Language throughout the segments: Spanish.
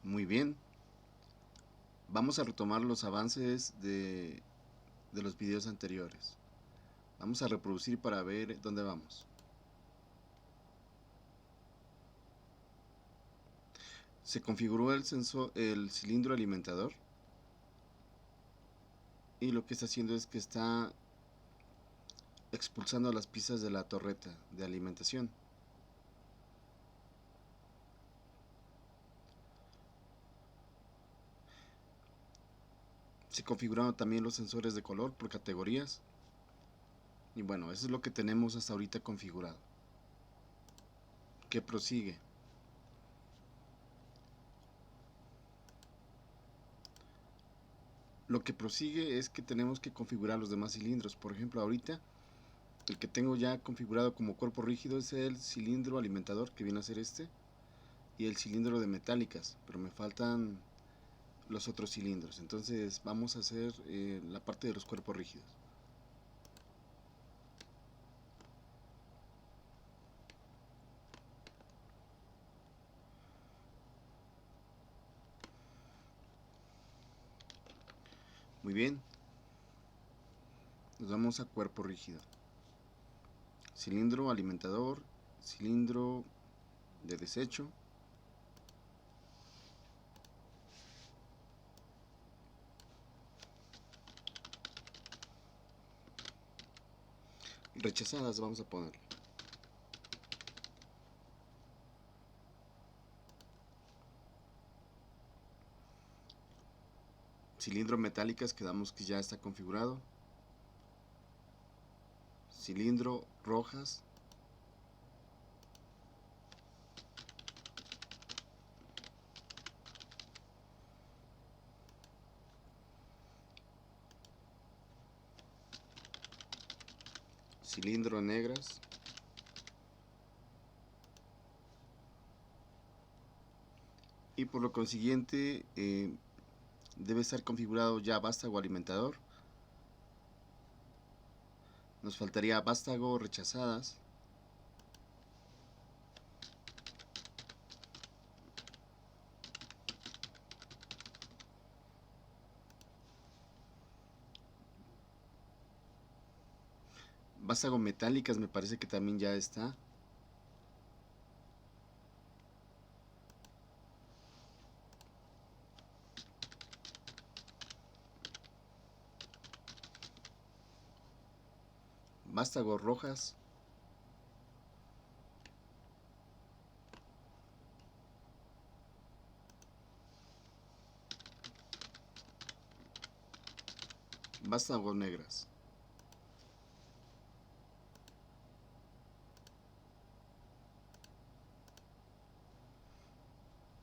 Muy bien, vamos a retomar los avances de los videos anteriores. Vamos a reproducir para ver dónde vamos. Se configuró el sensor, el cilindro alimentador, y lo que está haciendo es que está expulsando las piezas de la torreta de alimentación. Se configuraron también los sensores de color por categorías. Y bueno, eso es lo que tenemos hasta ahorita configurado. ¿Qué prosigue? Lo que prosigue es que tenemos que configurar los demás cilindros. Por ejemplo, ahorita el que tengo ya configurado como cuerpo rígido es el cilindro alimentador, que viene a ser este, y el cilindro de metálicas, pero me faltan los otros cilindros. Entonces vamos a hacer la parte de los cuerpos rígidos. Muy bien, nos vamos a cuerpo rígido. Cilindro alimentador, cilindro de desecho, rechazadas vamos a poner. Cilindro metálicas, quedamos que ya está configurado. Cilindro rojas, cilindro negras, y por lo consiguiente debe estar configurado ya vástago alimentador. Nos faltaría vástago rechazadas, vástago metálicas me parece que también ya está. Vástago rojas, vástago negras.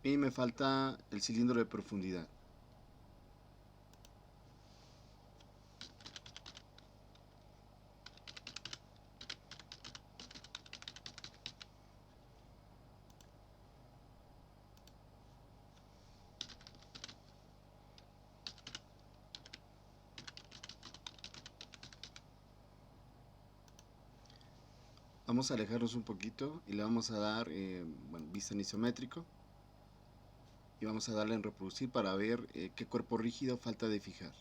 Y me falta el cilindro de profundidad. Vamos a alejarnos un poquito y le vamos a dar vista en isométrico, y vamos a darle en reproducir para ver qué cuerpo rígido falta de fijar.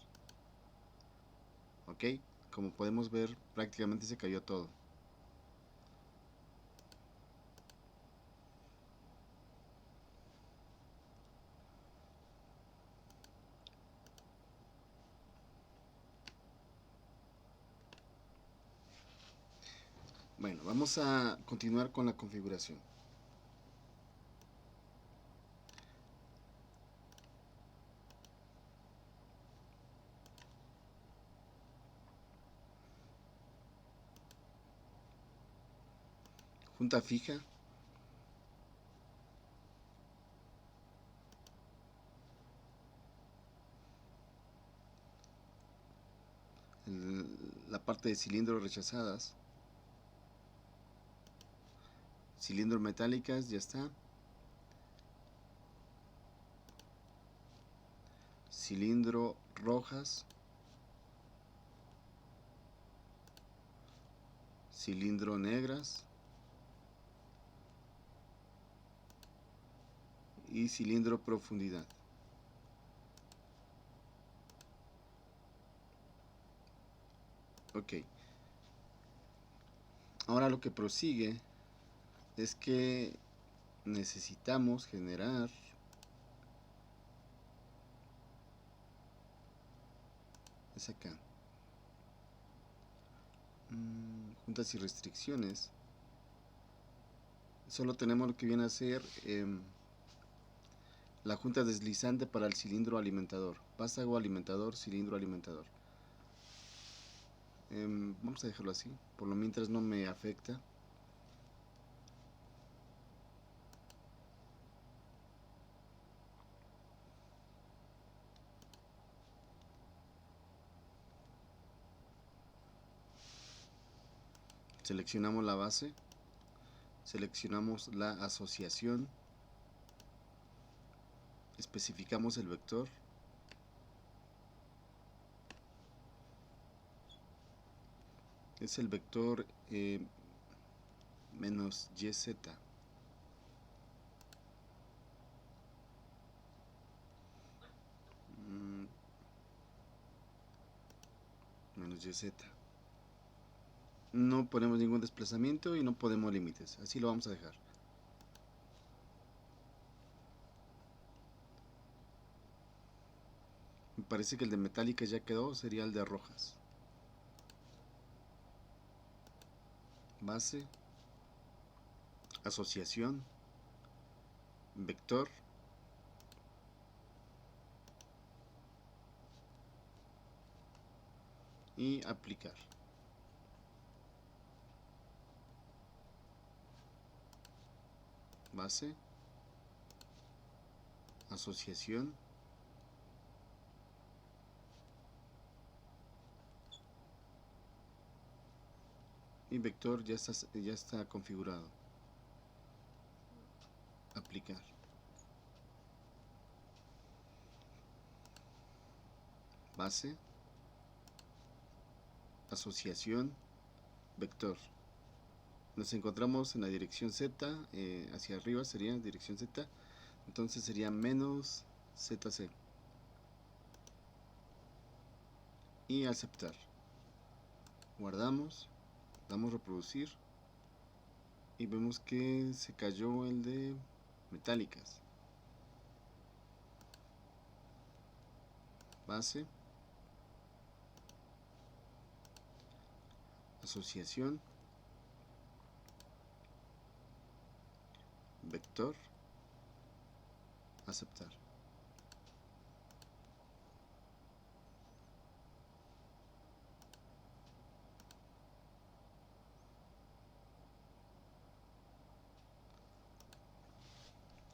Ok, como podemos ver prácticamente se cayó todo. Bueno, vamos a continuar con la configuración. Junta fija, la parte de cilindros rechazadas, cilindros metálicas, ya está. Cilindro rojas, cilindro negras y cilindro profundidad. Ok. Ahora lo que prosigue es que necesitamos generar es acá juntas y restricciones. Solo tenemos lo que viene a ser la junta deslizante para el cilindro alimentador, vástago alimentador, cilindro alimentador. Vamos a dejarlo así, por lo mientras no me afecta. Seleccionamos la base, seleccionamos la asociación, especificamos el vector, es el vector menos YZ. Menos YZ. No ponemos ningún desplazamiento y no ponemos límites, así lo vamos a dejar. Me parece que el de metálicas ya quedó, sería el de rojas. Base, asociación, vector, y aplicar. Base, asociación, y vector ya está configurado. Aplicar. Base, asociación, vector. Nos encontramos en la dirección Z, hacia arriba sería dirección Z, entonces sería menos ZC. Y aceptar. Guardamos, damos reproducir y vemos que se cayó el de metálicas. Base, asociación, vector, aceptar.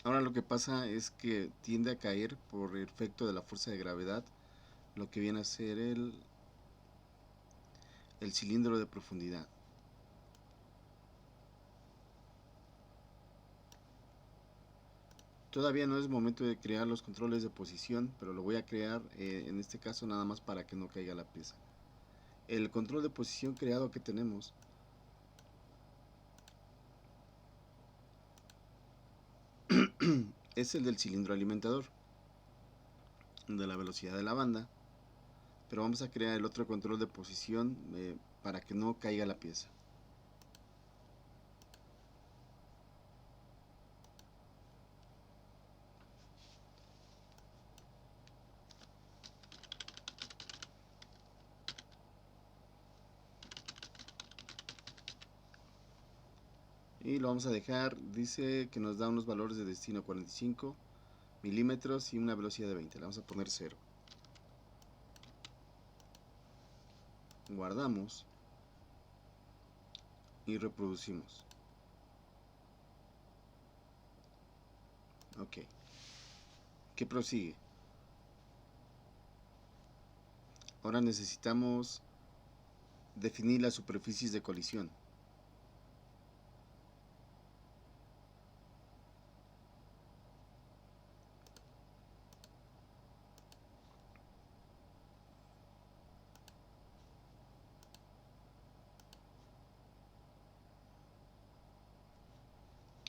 Ahora lo que pasa es que tiende a caer por el efecto de la fuerza de gravedad lo que viene a ser el cilindro de profundidad. Todavía no es momento de crear los controles de posición, pero lo voy a crear en este caso nada más para que no caiga la pieza. El control de posición creado que tenemos es el del cilindro alimentador, de la velocidad de la banda, pero vamos a crear el otro control de posición para que no caiga la pieza. Y lo vamos a dejar, dice que nos da unos valores de destino 45 milímetros y una velocidad de 20. Le vamos a poner 0. Guardamos y reproducimos. Ok. ¿Qué prosigue? Ahora necesitamos definir las superficies de colisión.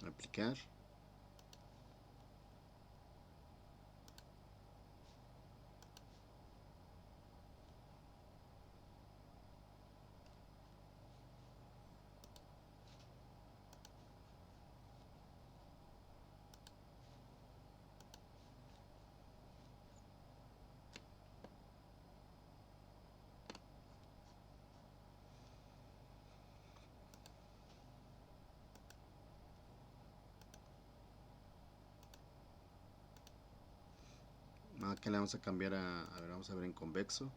Aplicar. Acá le vamos a cambiar a ver, vamos a ver en convexo.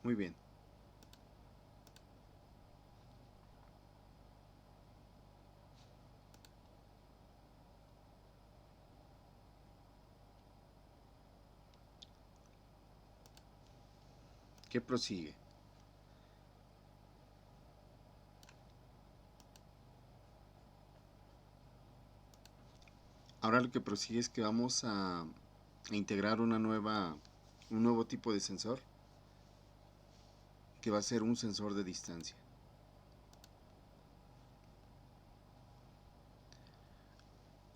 Muy bien. ¿Qué prosigue? Ahora lo que prosigue es que vamos a integrar un nuevo tipo de sensor, que va a ser un sensor de distancia.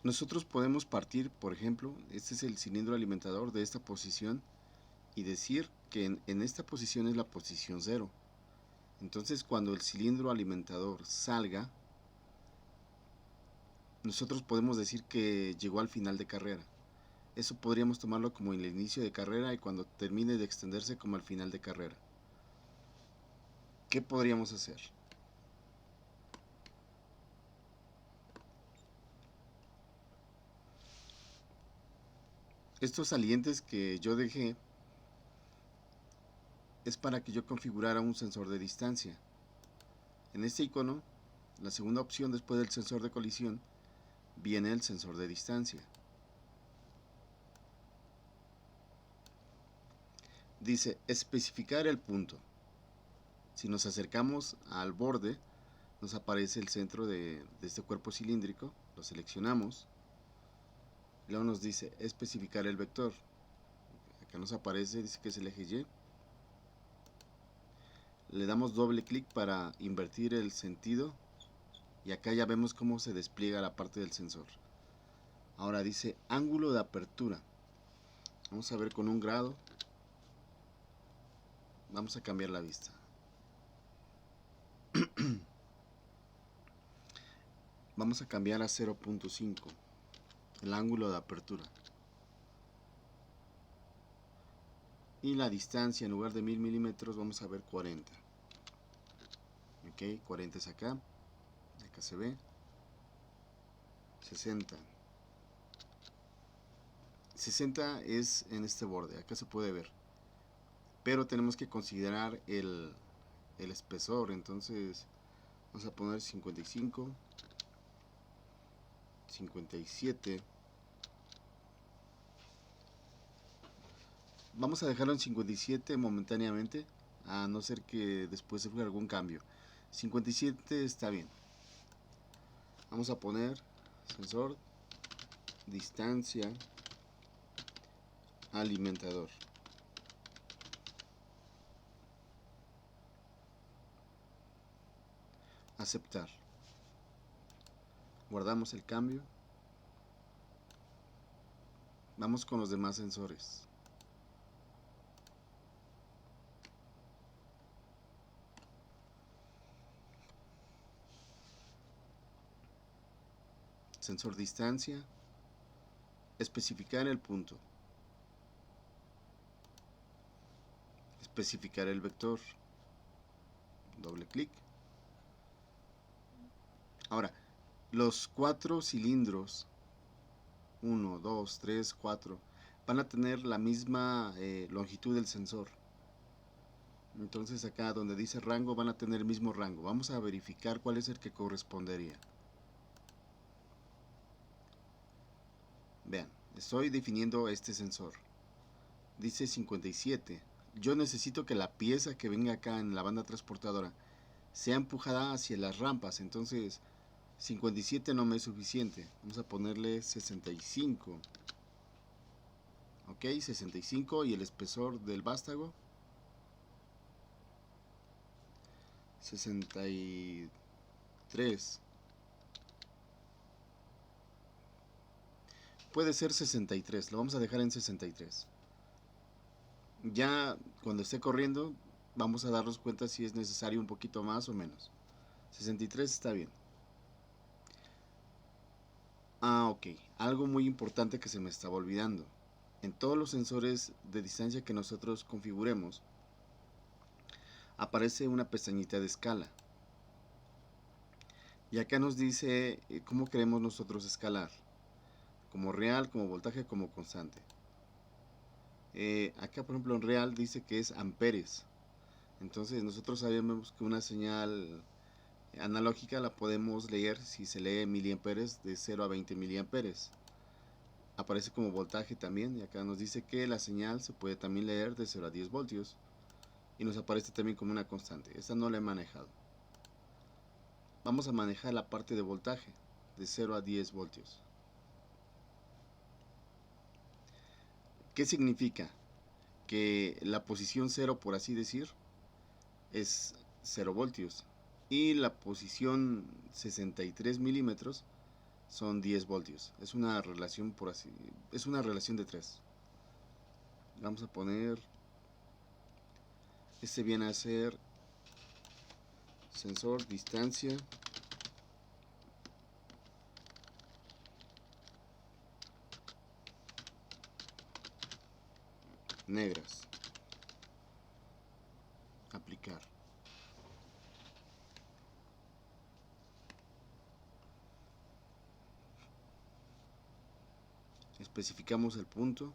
Nosotros podemos partir, por ejemplo, este es el cilindro alimentador, de esta posición y decir que en esta posición es la posición 0. Entonces cuando el cilindro alimentador salga, nosotros podemos decir que llegó al final de carrera. Eso podríamos tomarlo como el inicio de carrera y cuando termine de extenderse como el final de carrera. ¿Qué podríamos hacer? Estos salientes que yo dejé es para que yo configurara un sensor de distancia. En este icono, la segunda opción después del sensor de colisión, viene el sensor de distancia. Dice especificar el punto. Si nos acercamos al borde, nos aparece el centro de este cuerpo cilíndrico, lo seleccionamos, luego nos dice especificar el vector. Acá nos aparece, dice que es el eje Y. Le damos doble clic para invertir el sentido y acá ya vemos cómo se despliega la parte del sensor. Ahora dice ángulo de apertura. Vamos a ver con un grado. Vamos a cambiar la vista. Vamos a cambiar a 0.5 el ángulo de apertura. Y la distancia, en lugar de 1000 milímetros, vamos a ver 40. Ok, 40 es acá. Acá se ve. 60. 60 es en este borde, acá se puede ver. Pero tenemos que considerar el espesor, entonces vamos a poner 55, 57. Vamos a dejarlo en 57 momentáneamente, a no ser que después sufra algún cambio. 57 está bien. Vamos a poner sensor, distancia, alimentador. Aceptar. Guardamos el cambio. Vamos con los demás sensores. Sensor distancia. Especificar el punto. Especificar el vector. Doble clic. Ahora, los 4 cilindros 1, 2, 3, 4 van a tener la misma longitud del sensor. Entonces acá donde dice rango van a tener el mismo rango. Vamos a verificar cuál es el que correspondería. Vean, estoy definiendo este sensor. Dice 57. Yo necesito que la pieza que venga acá en la banda transportadora sea empujada hacia las rampas. Entonces 57 no me es suficiente. Vamos a ponerle 65. Ok, 65 y el espesor del vástago 63. Puede ser 63, lo vamos a dejar en 63. Ya cuando esté corriendo vamos a darnos cuenta si es necesario un poquito más o menos. 63 está bien. Ok, algo muy importante que se me estaba olvidando. En todos los sensores de distancia que nosotros configuremos, aparece una pestañita de escala. Y acá nos dice cómo queremos nosotros escalar. Como real, como voltaje, como constante. Acá por ejemplo en real dice que es amperes. Entonces nosotros sabemos que una señal analógica la podemos leer si se lee miliamperes de 0 a 20 miliamperes. Aparece como voltaje también, y acá nos dice que la señal se puede también leer de 0 a 10 voltios. Y nos aparece también como una constante. Esta no la he manejado. Vamos a manejar la parte de voltaje de 0 a 10 voltios. ¿Qué significa? Que la posición 0, por así decir, es 0 voltios. Y la posición 63 milímetros son 10 voltios. Es una relación por así, es una relación de 3. Vamos a poner, este viene a ser sensor distancia negras. Aplicar. Especificamos el punto,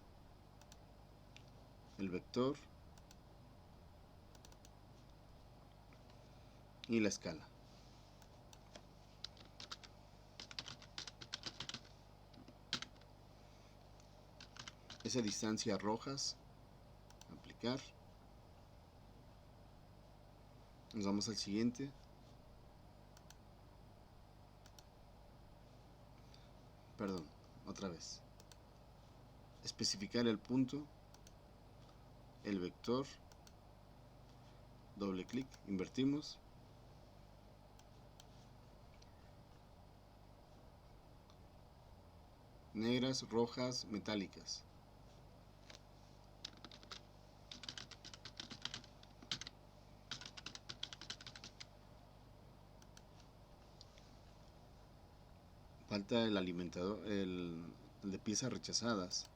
el vector y la escala. Esa distancia rojas, aplicar. Nos vamos al siguiente. Perdón, otra vez. Especificar el punto, el vector, doble clic, invertimos. Negras, rojas, metálicas. Falta el alimentador, el de piezas rechazadas.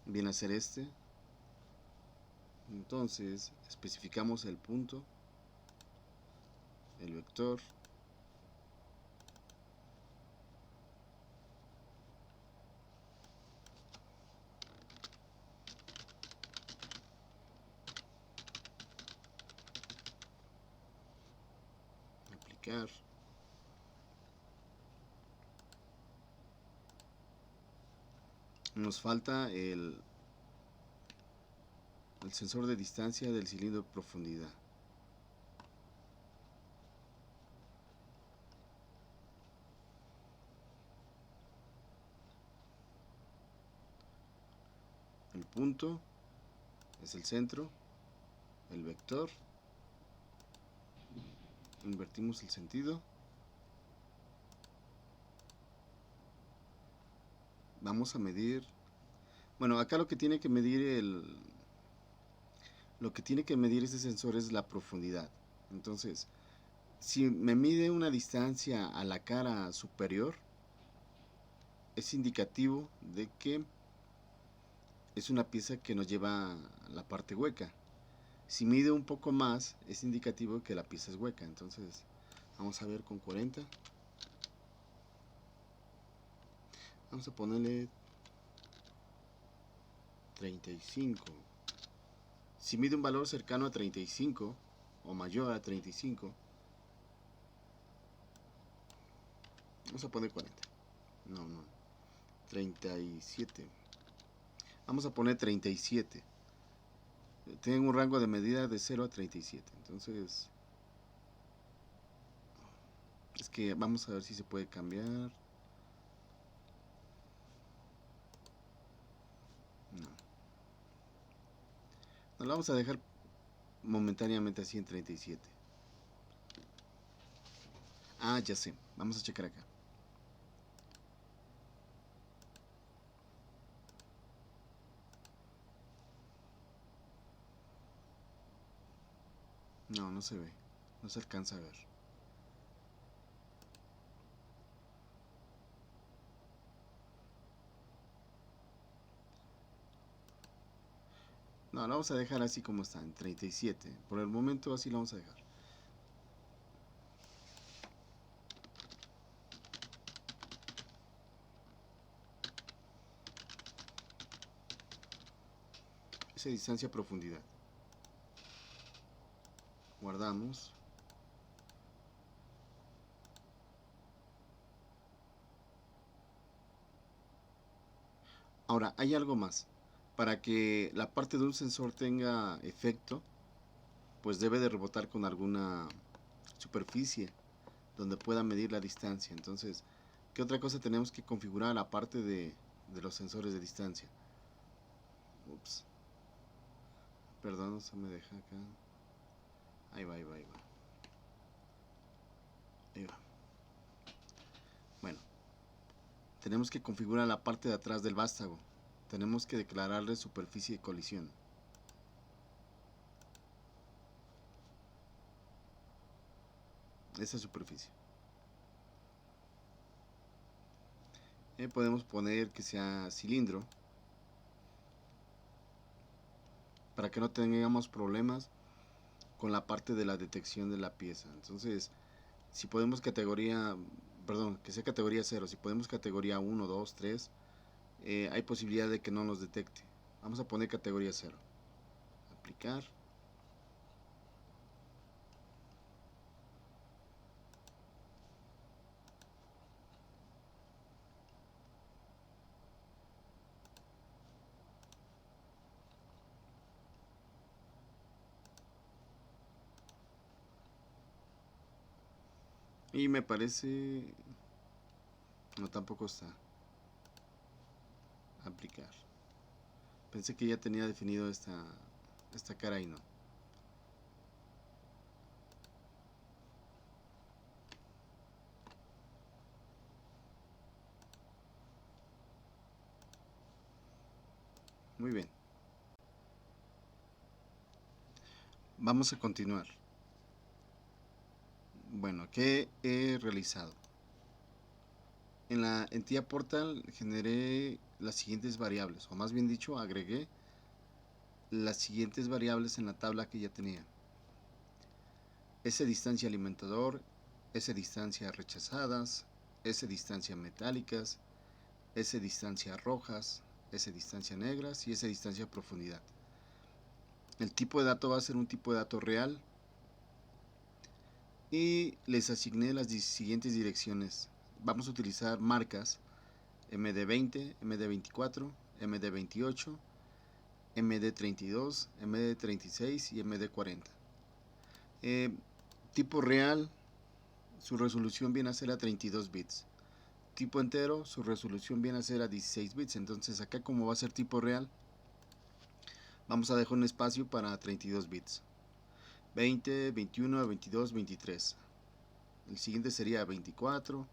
Viene a ser este. Entonces especificamos el punto, el vector, aplicar. Nos falta el sensor de distancia del cilindro de profundidad. El punto es el centro, el vector, invertimos el sentido. Vamos a medir, bueno, acá lo que tiene que medir este sensor es la profundidad. Entonces, si me mide una distancia a la cara superior, es indicativo de que es una pieza que nos lleva a la parte hueca. Si mide un poco más, es indicativo que la pieza es hueca. Entonces, vamos a ver con 40. Vamos a ponerle 35. Si mide un valor cercano a 35 o mayor a 35, vamos a poner 40. No, 37. Vamos a poner 37. Tengo un rango de medida de 0 a 37. Entonces, es que vamos a ver si se puede cambiar. No. Nos lo vamos a dejar momentáneamente así en 37. Ah, ya sé. Vamos a checar acá. No, no se ve. No se alcanza a ver. No, la vamos a dejar así como está, en 37. Por el momento así la vamos a dejar. Esa distancia profundidad. Guardamos. Ahora, hay algo más. Para que la parte de un sensor tenga efecto, pues debe de rebotar con alguna superficie donde pueda medir la distancia. Entonces, ¿qué otra cosa tenemos que configurar aparte de los sensores de distancia? Ups. Perdón, no se me deja acá. Ahí va, ahí va, ahí va. Ahí va. Bueno, tenemos que configurar la parte de atrás del vástago. Tenemos que declararle superficie de colisión. Esa superficie. Podemos poner que sea cilindro para que no tengamos problemas con la parte de la detección de la pieza. Entonces, si podemos categoría, perdón, que sea categoría 0, si podemos categoría 1, 2, 3, hay posibilidad de que no nos detecte. Vamos a poner categoría 0. Aplicar. Y me parece... No, tampoco está. Aplicar. Pensé que ya tenía definido esta cara y no. Muy bien. Vamos a continuar. Bueno, ¿qué he realizado? En la entidad portal generé las siguientes variables, o más bien dicho, agregué las siguientes variables en la tabla que ya tenía. S distancia alimentador, S distancia rechazadas, S distancia metálicas, S distancia rojas, S distancia negras y S distancia profundidad. El tipo de dato va a ser un tipo de dato real y les asigné las siguientes direcciones. Vamos a utilizar marcas MD20, MD24, MD28, MD32, MD36 y MD40. Tipo real, su resolución viene a ser a 32 bits. Tipo entero, su resolución viene a ser a 16 bits. Entonces acá, como va a ser tipo real, vamos a dejar un espacio para 32 bits. 20, 21, 22, 23. El siguiente sería 24,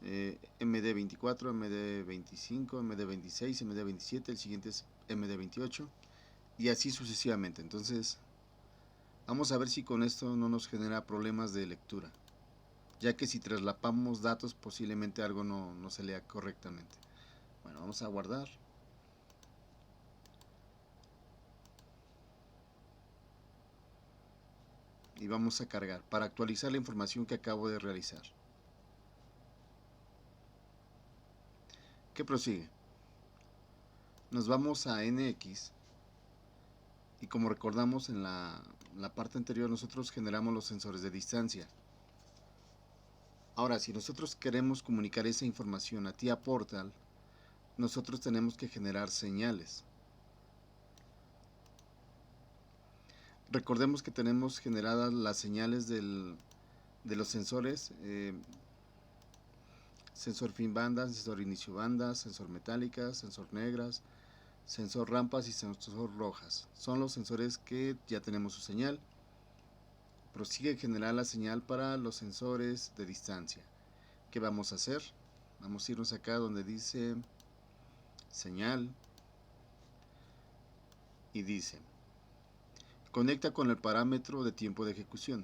MD24, MD25, MD26, MD27. El siguiente es MD28 y así sucesivamente. Entonces vamos a ver si con esto no nos genera problemas de lectura, ya que si traslapamos datos posiblemente algo no se lea correctamente. Bueno, vamos a guardar. Y vamos a cargar para actualizar la información que acabo de realizar. ¿Qué prosigue? Nos vamos a NX y, como recordamos en la parte anterior, nosotros generamos los sensores de distancia. Ahora, si nosotros queremos comunicar esa información a TIA Portal, nosotros tenemos que generar señales. Recordemos que tenemos generadas las señales de los sensores, sensor fin banda, sensor inicio banda, sensor metálicas, sensor negras, sensor rampas y sensor rojas. Son los sensores que ya tenemos su señal. Prosigue a generar la señal para los sensores de distancia. ¿Qué vamos a hacer? Vamos a irnos acá donde dice señal y dice conecta con el parámetro de tiempo de ejecución.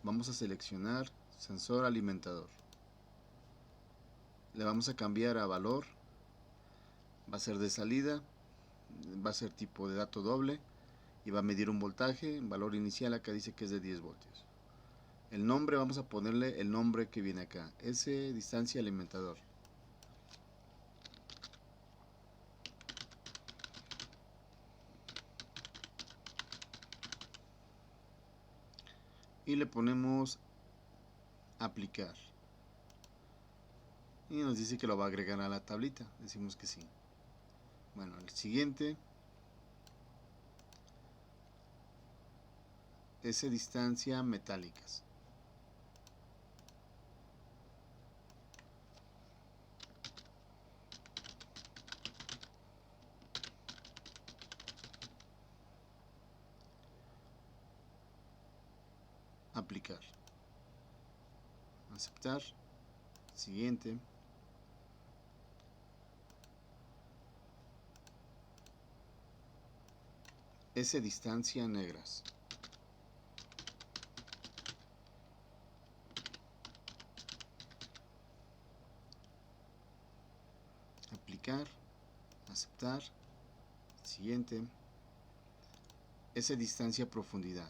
Vamos a seleccionar sensor alimentador. Le vamos a cambiar a valor. Va a ser de salida va a ser tipo de dato doble y va a medir un voltaje. En valor inicial acá dice que es de 10 voltios. El nombre, vamos a ponerle el nombre que viene acá, S distancia alimentador. Y le ponemos aplicar. Y nos dice que lo va a agregar a la tablita. Decimos que sí. Bueno, el siguiente. S distancia metálicas. Aplicar. Aceptar. Siguiente. S distancia negras. Aplicar. Aceptar. Siguiente. S distancia profundidad.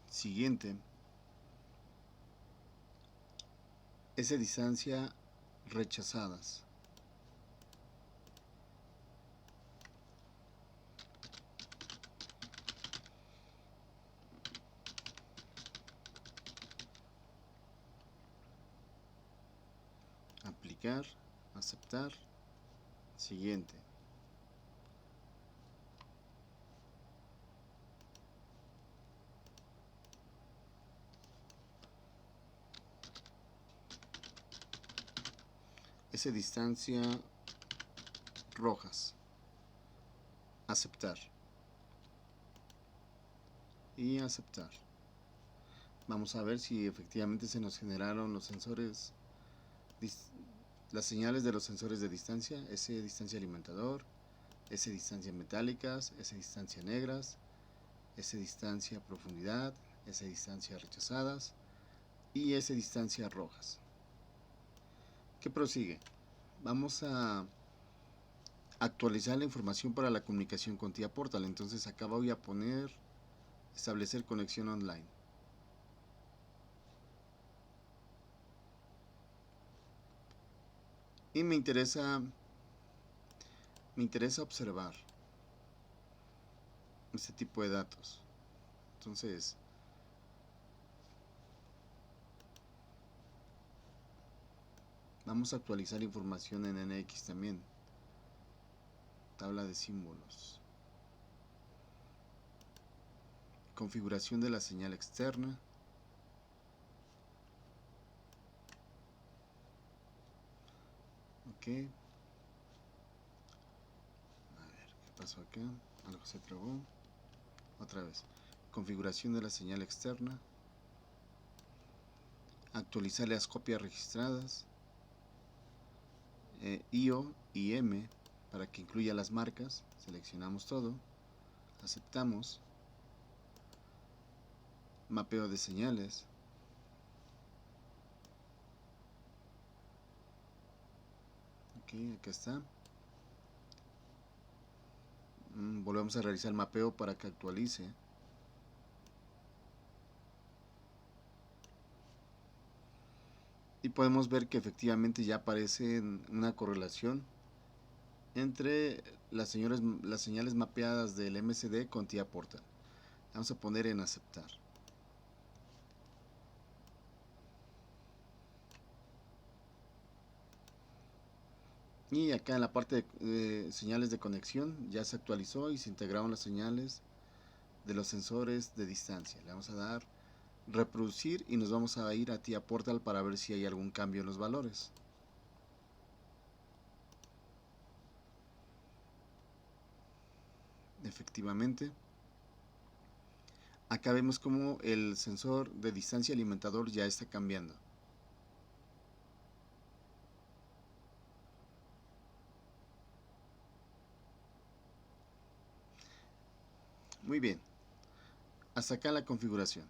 Siguiente. S distancia rechazadas. Aplicar, aceptar. Siguiente. S distancia rojas. Aceptar. Y aceptar. Vamos a ver si efectivamente se nos generaron los sensores, las señales de los sensores de distancia. S distancia alimentador, S distancia metálicas, S distancia negras, S distancia profundidad, S distancia rechazadas y S distancia rojas. ¿Qué prosigue? Vamos a actualizar la información para la comunicación con TIA Portal. Entonces acá voy a poner establecer conexión online. Y me interesa observar este tipo de datos. Entonces vamos a actualizar información en NX también. Tabla de símbolos. Configuración de la señal externa. Ok. A ver, ¿qué pasó acá? Algo se trabó. Otra vez. Configuración de la señal externa. Actualizar las copias registradas. IO y M para que incluya las marcas. Seleccionamos todo. Aceptamos. Mapeo de señales. Ok, acá está. Volvemos a realizar el mapeo para que actualice. Y podemos ver que efectivamente ya aparece una correlación entre las señales mapeadas del MCD con TIA Portal. Vamos a poner en aceptar. Y acá en la parte de señales de conexión ya se actualizó y se integraron las señales de los sensores de distancia. Le vamos a dar reproducir y nos vamos a ir a TIA Portal para ver si hay algún cambio en los valores. Efectivamente, acá vemos como el sensor de distancia alimentador ya está cambiando. Muy bien. Hasta acá la configuración.